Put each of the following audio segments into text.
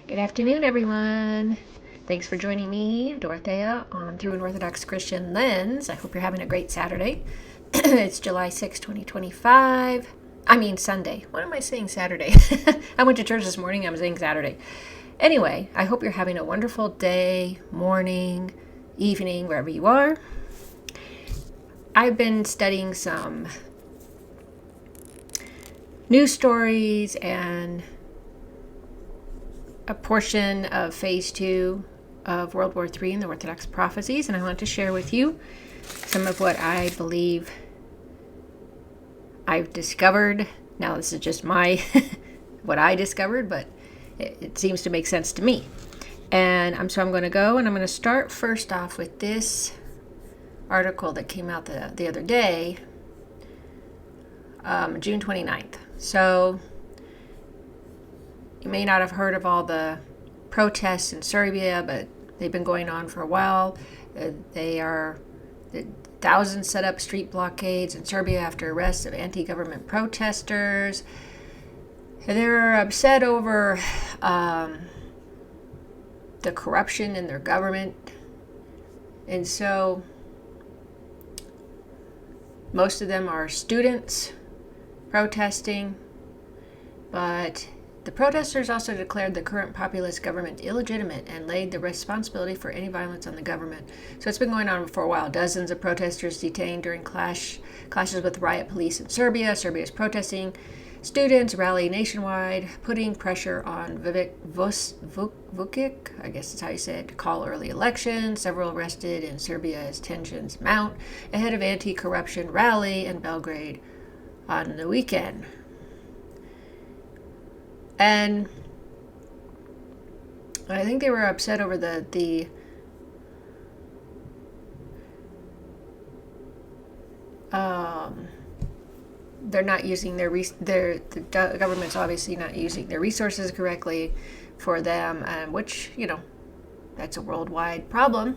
Good afternoon, everyone. Thanks for joining me, Dorothea, on Through an Orthodox Christian Lens. I hope you're having a great Saturday. It's July 6, 2025. I mean, Sunday. What am I saying, Saturday? I went to church this morning. I'm saying Saturday. Anyway, I hope you're having a wonderful day, morning, evening, wherever you are. I've been studying some news stories and a portion of phase 2 of World War III in the Orthodox Prophecies, and I want to share with you some of what I believe I've discovered. Now, this is just my what I discovered, but it seems to make sense to me. And I'm going to go and I'm going to start first off with this article that came out the other day, June 29th. So you may not have heard of all the protests in Serbia, but they've been going on for a while. Thousands set up street blockades in Serbia after arrests of anti-government protesters. And they're upset over the corruption in their government. And so most of them are students protesting, but the protesters also declared the current populist government illegitimate and laid the responsibility for any violence on the government. So it's been going on for a while. Dozens of protesters detained during clashes with riot police in Serbia. Serbia is protesting. Students rally nationwide, putting pressure on Vukic, I guess that's how you say it, to call early elections. Several arrested in Serbia as tensions mount ahead of anti-corruption rally in Belgrade on the weekend. And I think they were upset over the they're not using the government's obviously not using their resources correctly for them, which, that's a worldwide problem.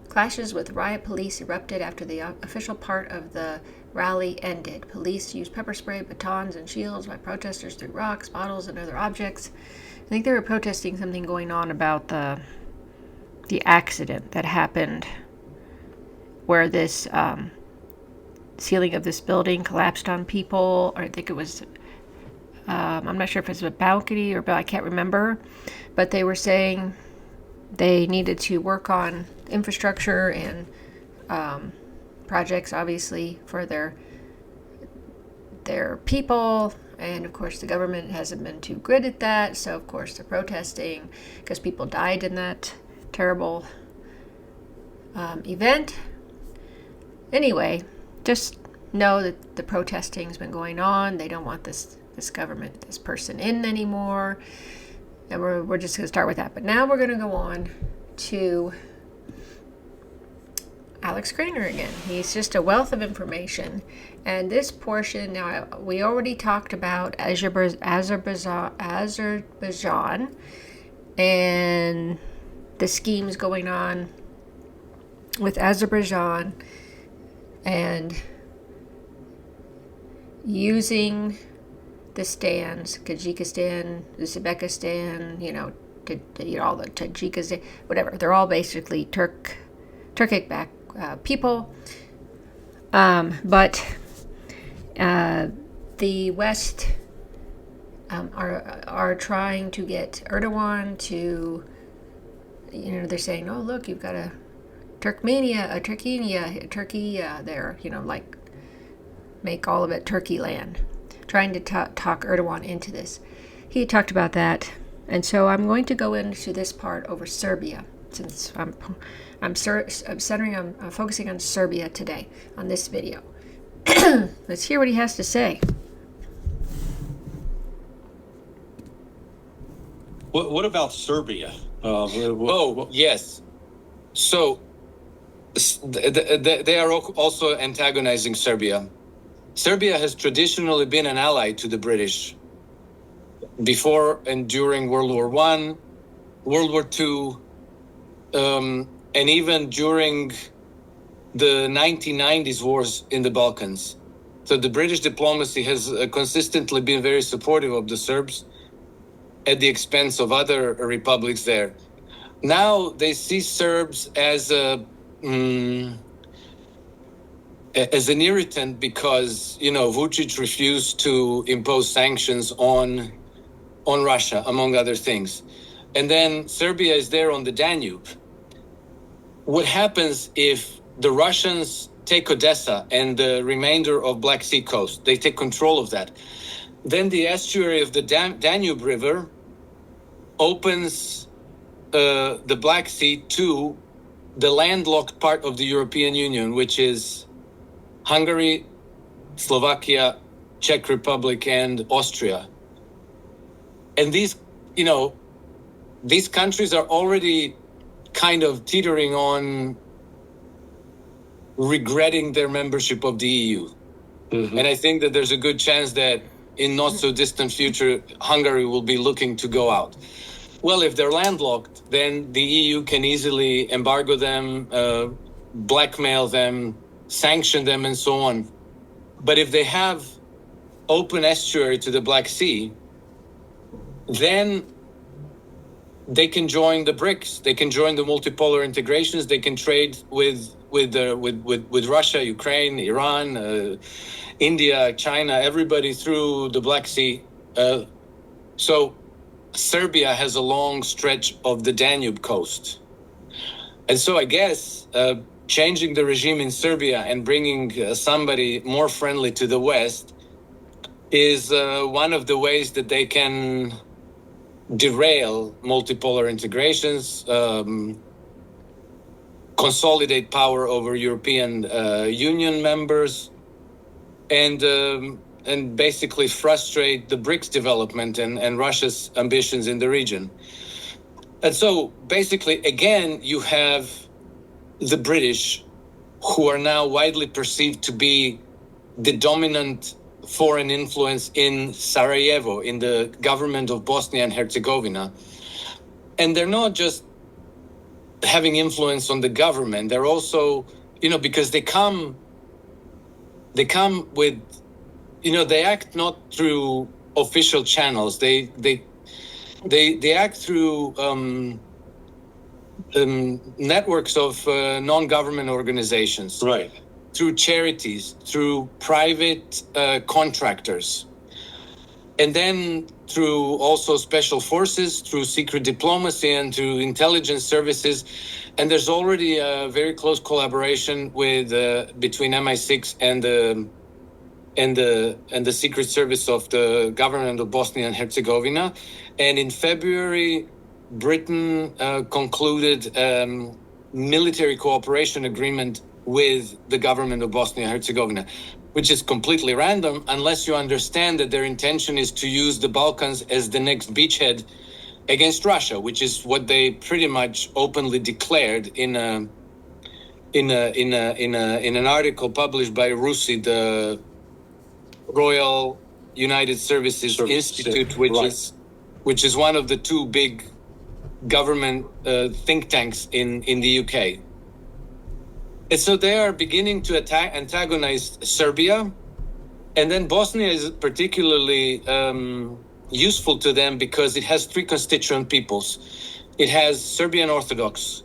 Clashes with riot police erupted after the official part of the rally ended. Police used pepper spray, batons, and shields while protesters threw rocks, bottles, and other objects. I think they were protesting something going on about the accident that happened where this ceiling of this building collapsed on people, or I think it was, I'm not sure if it's a balcony or, I can't remember, but they were saying they needed to work on infrastructure and projects, obviously, for their people. And of course, the government hasn't been too good at that. So of course, they're protesting because people died in that terrible event. Anyway, just know that the protesting has been going on. They don't want this government, this person in anymore. And we're just going to start with that. But now we're going to go on to Alex Krainer again. He's just a wealth of information. And this portion, now we already talked about Azerbaijan and the schemes going on with Azerbaijan and using the stands, Kyrgyzstan, Uzbekistan, all the Tajikistan, whatever. They're all basically Turkic-backed people. But the West are trying to get Erdogan to, they're saying, oh, look, you've got a Turkey there, like make all of it Turkey land. Trying to talk Erdogan into this. He talked about that, and so I'm going to go into this part over Serbia, since I'm focusing on Serbia today on this video. Let's hear what he has to say. What about Serbia? Yes. So they are also antagonizing Serbia. Serbia has traditionally been an ally to the British before and during World War I, World War II, and even during the 1990s wars in the Balkans. So the British diplomacy has consistently been very supportive of the Serbs at the expense of other republics there. Now they see Serbs as an irritant because, Vucic refused to impose sanctions on Russia, among other things. And then Serbia is there on the Danube. What happens if the Russians take Odessa and the remainder of Black Sea coast? They take control of that. Then the estuary of the Danube River opens the Black Sea to the landlocked part of the European Union, which is Hungary, Slovakia, Czech Republic, and Austria. And these countries are already kind of teetering on regretting their membership of the EU. Mm-hmm. And I think that there's a good chance that in not so distant future, Hungary will be looking to go out. Well, if they're landlocked, then the EU can easily embargo them, blackmail them, sanction them, and so on. But if they have open estuary to the Black Sea, then they can join the BRICS. They can join the multipolar integrations. They can trade with Russia, Ukraine, Iran, India, China, everybody through the Black Sea. So Serbia has a long stretch of the Danube coast. And so I guess changing the regime in Serbia and bringing somebody more friendly to the West is one of the ways that they can derail multipolar integrations, consolidate power over European Union members, and basically frustrate the BRICS development and Russia's ambitions in the region. And so basically, again, you have the British, who are now widely perceived to be the dominant foreign influence in Sarajevo, in the government of Bosnia and Herzegovina. And they're not just having influence on the government, they're also, because they come with, they act not through official channels. They act through networks of non-government organizations. Right. Through charities, through private contractors, and then through also special forces, through secret diplomacy, and through intelligence services. And there's already a very close collaboration with between MI6 and the Secret Service of the government of Bosnia and Herzegovina. And in February, Britain concluded military cooperation agreement with the government of Bosnia and Herzegovina, which is completely random unless you understand that their intention is to use the Balkans as the next beachhead against Russia, which is what they pretty much openly declared in an article published by RUSI, the Royal United Services Institute, which is one of the two big government think tanks in the UK. And so they are beginning to antagonize Serbia. And then Bosnia is particularly useful to them because it has three constituent peoples. It has Serbian Orthodox,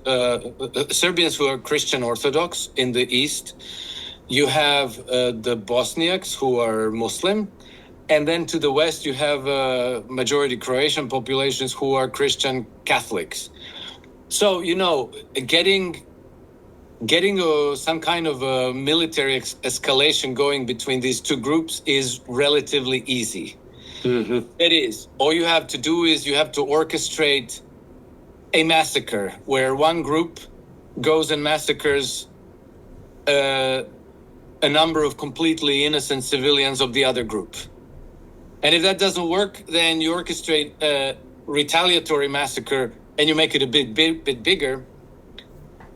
Serbians who are Christian Orthodox in the east. You have the Bosniaks who are Muslim. And then to the west, you have majority Croatian populations who are Christian Catholics. So, getting some kind of a military escalation going between these two groups is relatively easy. Mm-hmm. It is. All you have to do is you have to orchestrate a massacre where one group goes and massacres a number of completely innocent civilians of the other group. And if that doesn't work, then you orchestrate a retaliatory massacre and you make it a bit bigger.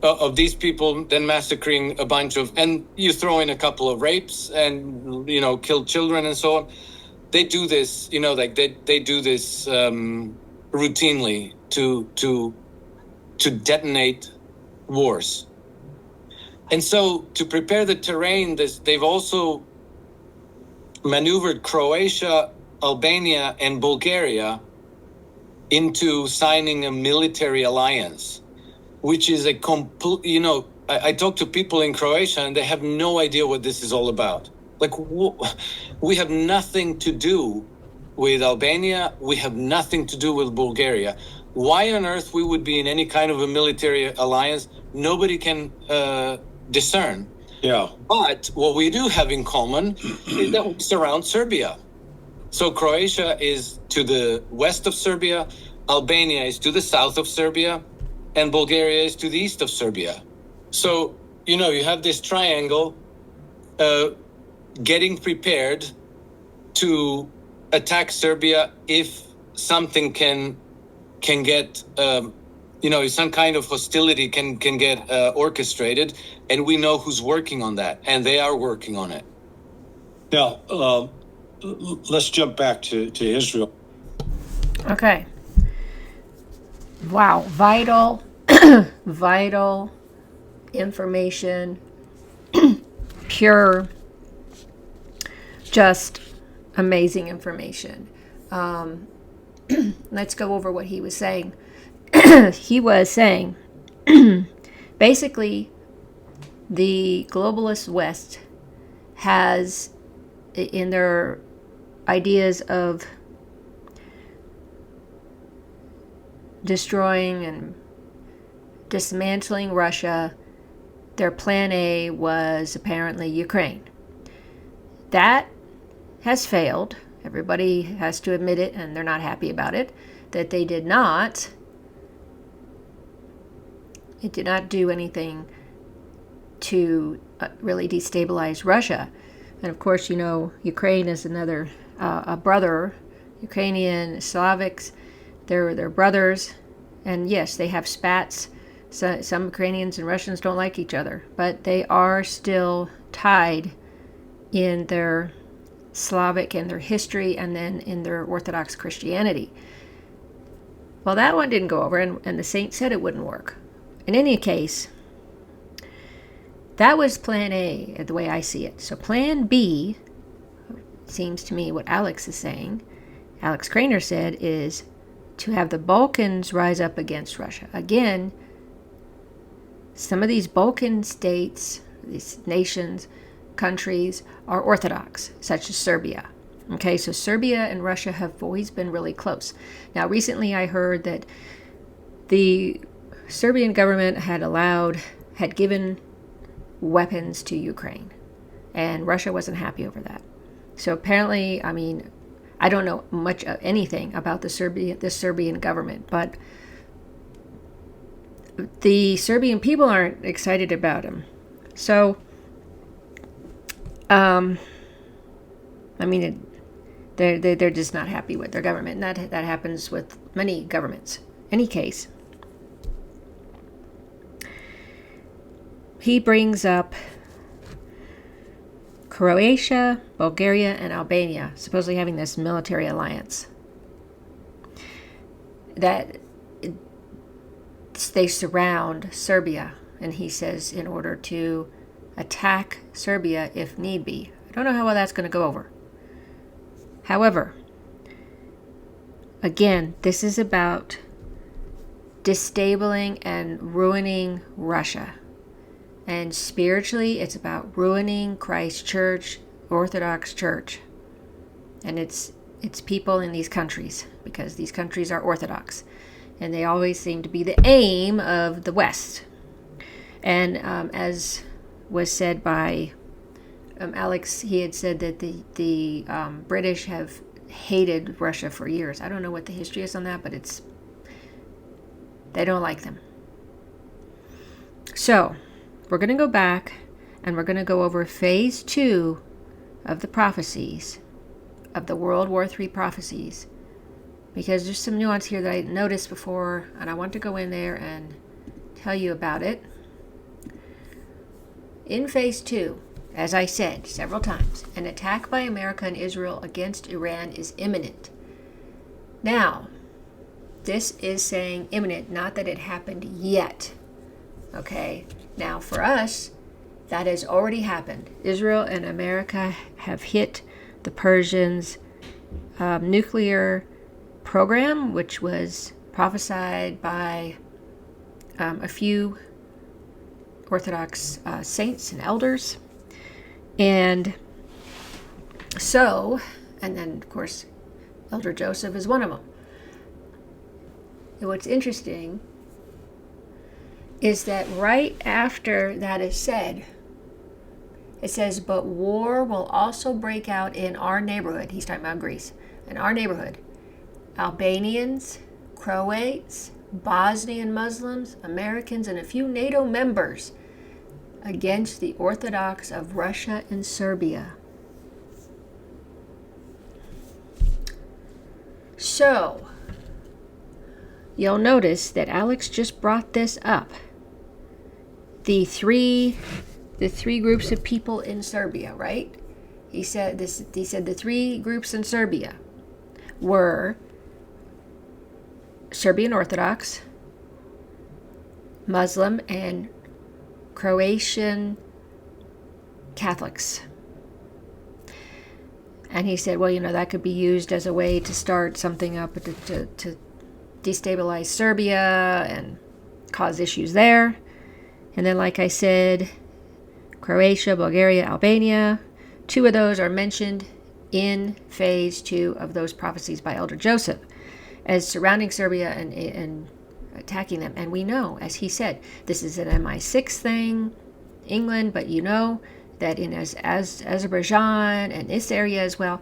Of these people then massacring a bunch of, and you throw in a couple of rapes and, kill children and so on. They do this, they do this routinely to detonate wars. And so to prepare the terrain, they've also maneuvered Croatia, Albania, and Bulgaria into signing a military alliance, which is a complete, I talk to people in Croatia and they have no idea what this is all about. Like, we have nothing to do with Albania. We have nothing to do with Bulgaria. Why on earth we would be in any kind of a military alliance, nobody can discern. Yeah. But what we do have in common is that we surround Serbia. So Croatia is to the west of Serbia, Albania is to the south of Serbia, and Bulgaria is to the east of Serbia. So, you have this triangle getting prepared to attack Serbia if something can get, some kind of hostility can get orchestrated, and we know who's working on that, and they are working on it. Now, let's jump back to Israel. Okay. Wow. Vital information. Pure, just amazing information. Let's go over what he was saying. He was saying, basically, the globalist West has, in their ideas of destroying and dismantling Russia, their plan A was apparently Ukraine. That has failed. Everybody has to admit it, and they're not happy about it, that they did not. It did not do anything to really destabilize Russia. And of course, Ukraine is another a brother. Ukrainian Slavics, they're brothers, and yes, they have spats. So, some Ukrainians and Russians don't like each other, but they are still tied in their Slavic and their history, and then in their Orthodox Christianity. Well, that one didn't go over, and the saint said it wouldn't work. In any case, that was plan A, the way I see it. So plan B, seems to me what Alex is saying, Alex Krainer said, is to have the Balkans rise up against Russia. Again, some of these Balkan states, these nations, countries, are Orthodox, such as Serbia. Okay, so Serbia and Russia have always been really close. Now, recently I heard that the Serbian government had given weapons to Ukraine, and Russia wasn't happy over that. So apparently, I don't know much of anything about the Serbian government, but the Serbian people aren't excited about him. So, they're just not happy with their government. And that happens with many governments. Any case, he brings up Croatia, Bulgaria, and Albania supposedly having this military alliance. That they surround Serbia, and he says in order to attack Serbia if need be. I don't know how well that's going to go over. However, again, this is about disabling and ruining Russia. And spiritually, it's about ruining Christ's church, Orthodox Church. And it's people in these countries, because these countries are Orthodox. And they always seem to be the aim of the West. And as was said by Alex, he had said that the British have hated Russia for years. I don't know what the history is on that, but they don't like them. So, we're going to go back, and we're going to go over phase 2 of the prophecies, of the World War III prophecies, because there's some nuance here that I noticed before, and I want to go in there and tell you about it. In phase 2, as I said several times, an attack by America and Israel against Iran is imminent. Now, this is saying imminent, not that it happened yet. Okay? Now, for us, that has already happened. Israel and America have hit the Persians' nuclear program, which was prophesied by a few Orthodox saints and elders. And so, and then of course, Elder Joseph is one of them. And what's interesting is that right after that is said, it says, but war will also break out in our neighborhood. He's talking about Greece. In our neighborhood, Albanians, Croats, Bosnian Muslims, Americans, and a few NATO members against the Orthodox of Russia and Serbia. So, you'll notice that Alex just brought this up. The three groups of people in Serbia, right? He said the three groups in Serbia were Serbian Orthodox, Muslim, and Croatian Catholics. And he said, well, that could be used as a way to start something up to destabilize Serbia and cause issues there. And then, like I said, Croatia, Bulgaria, Albania, 2 of those are mentioned in phase 2 of those prophecies by Elder Joseph as surrounding Serbia and attacking them. And we know, as he said, this is an MI6 thing, England, but that in Azerbaijan and this area as well,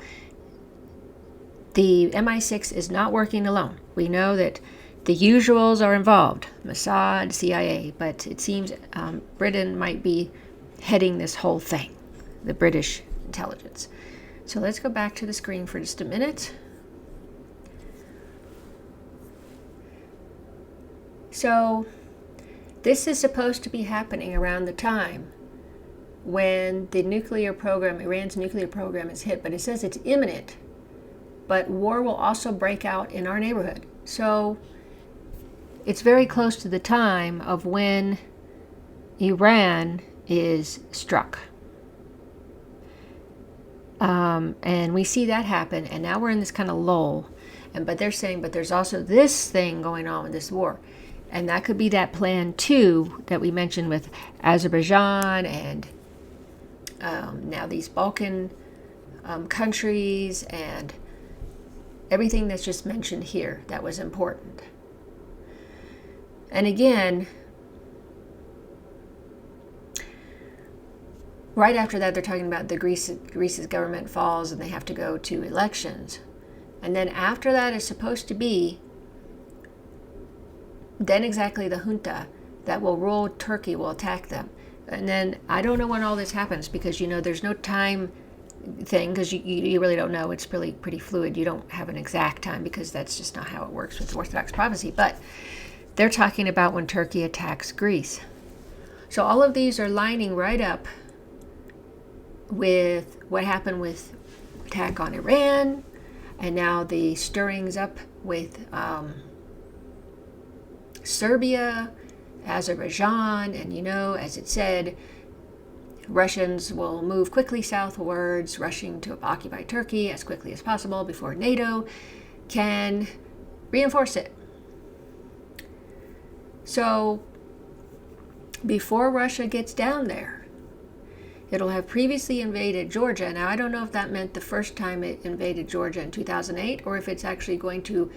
the MI6 is not working alone. We know that the usuals are involved, Mossad, CIA, but it seems Britain might be heading this whole thing, the British intelligence. So let's go back to the screen for just a minute. So this is supposed to be happening around the time when the nuclear program, Iran's nuclear program, is hit, but it says it's imminent. But war will also break out in our neighborhood. So it's very close to the time of when Iran is struck. And we see that happen, and now we're in this kind of lull. But they're saying, but there's also this thing going on with this war. And that could be that plan too that we mentioned with Azerbaijan and now these Balkan countries and everything that's just mentioned here that was important. And again, right after that, they're talking about Greece's government falls and they have to go to elections. And then after that is supposed to be then exactly the junta that will rule Turkey will attack them. And then I don't know when all this happens because, there's no time thing because you really don't know. It's really pretty fluid. You don't have an exact time because that's just not how it works with Orthodox prophecy. But they're talking about when Turkey attacks Greece. So all of these are lining right up with what happened with attack on Iran and now the stirrings up with Serbia, Azerbaijan, and as it said, Russians will move quickly southwards, rushing to occupy Turkey as quickly as possible before NATO can reinforce it. So before Russia gets down there, it'll have previously invaded Georgia. Now, I don't know if that meant the first time it invaded Georgia in 2008 or if it's actually going to...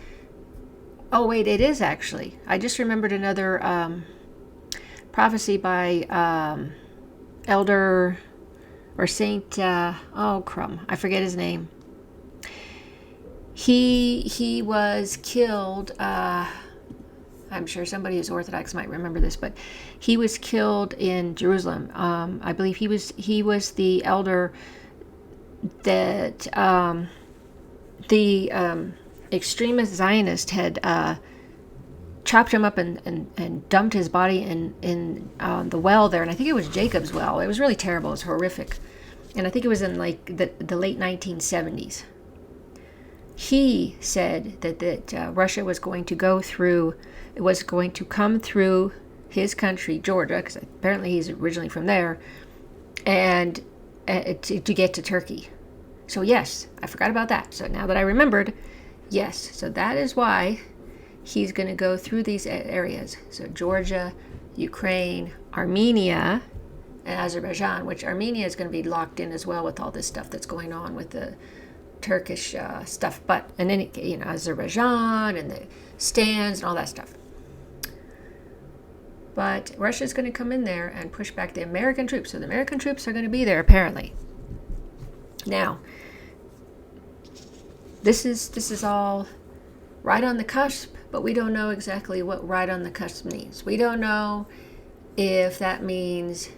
Oh, wait, it is actually. I just remembered another prophecy by Elder or Saint, I forget his name. He was killed, I'm sure somebody who's Orthodox might remember this, but he was killed in Jerusalem. I believe he was the elder that the extremist Zionist had chopped him up and dumped his body in the well there, and I think it was Jacob's well. It was really terrible. It was horrific, and I think it was in like the late 1970s. He said that Russia was going to come through his country, Georgia, because apparently he's originally from there, and to get to Turkey. So yes, I forgot about that. So now that I remembered, yes, so that is why he's going to go through these areas. So Georgia, Ukraine, Armenia, and Azerbaijan, which Armenia is going to be locked in as well with all this stuff that's going on with the Turkish stuff. But and then Azerbaijan and the stands and all that stuff. But Russia's going to come in there and push back the American troops. So the American troops are going to be there apparently. Now, this is all right on the cusp, but we don't know exactly what right on the cusp means. We don't know if that means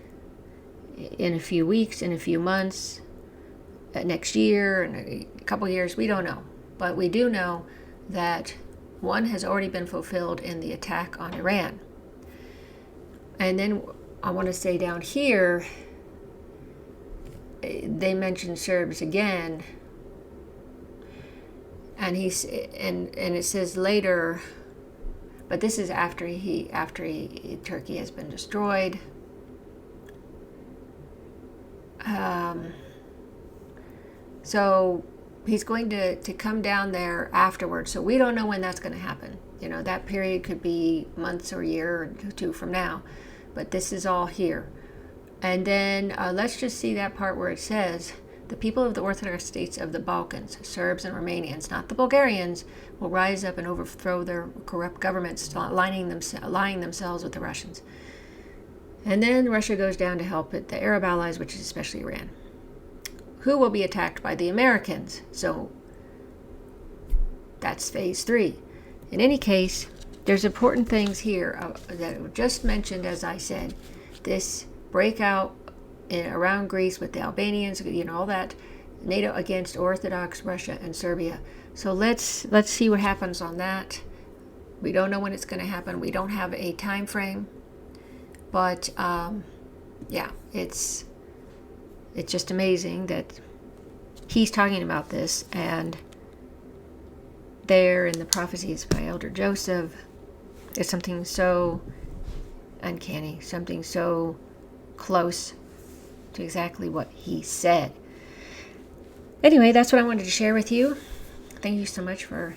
in a few weeks, in a few months, next year, in a couple years. We don't know. But we do know that one has already been fulfilled in the attack on Iran. And then I want to say down here, they mentioned Serbs again. And it says later, but this is after Turkey has been destroyed. So he's going to come down there afterwards. So we don't know when that's going to happen. That period could be months or a year or two from now. But this is all here. And then let's just see that part where it says, the people of the Orthodox states of the Balkans, Serbs and Romanians, not the Bulgarians, will rise up and overthrow their corrupt governments, aligning themselves with the Russians. And then Russia goes down to help the Arab allies, which is especially Iran, who will be attacked by the Americans. So that's phase 3. In any case, there's important things here that were just mentioned, as I said. This breakout around Greece with the Albanians, all that, NATO against Orthodox Russia and Serbia. So let's see what happens on that. We don't know when it's going to happen. We don't have a time frame, but yeah, it's just amazing that he's talking about this, and there in the prophecies by Elder Joseph, there's something so uncanny, something so close to exactly what he said. Anyway, that's what I wanted to share with you. Thank you so much for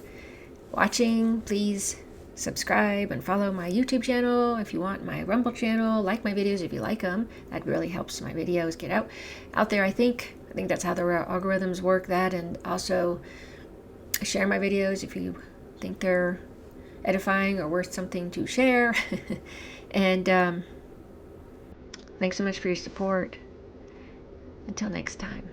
watching. Please subscribe and follow my YouTube channel if you want, my Rumble channel. Like my videos if you like them. That really helps my videos get out there. I think that's how the algorithms work. That, and also share my videos if you think they're edifying or worth something to share. And thanks so much for your support. Until next time.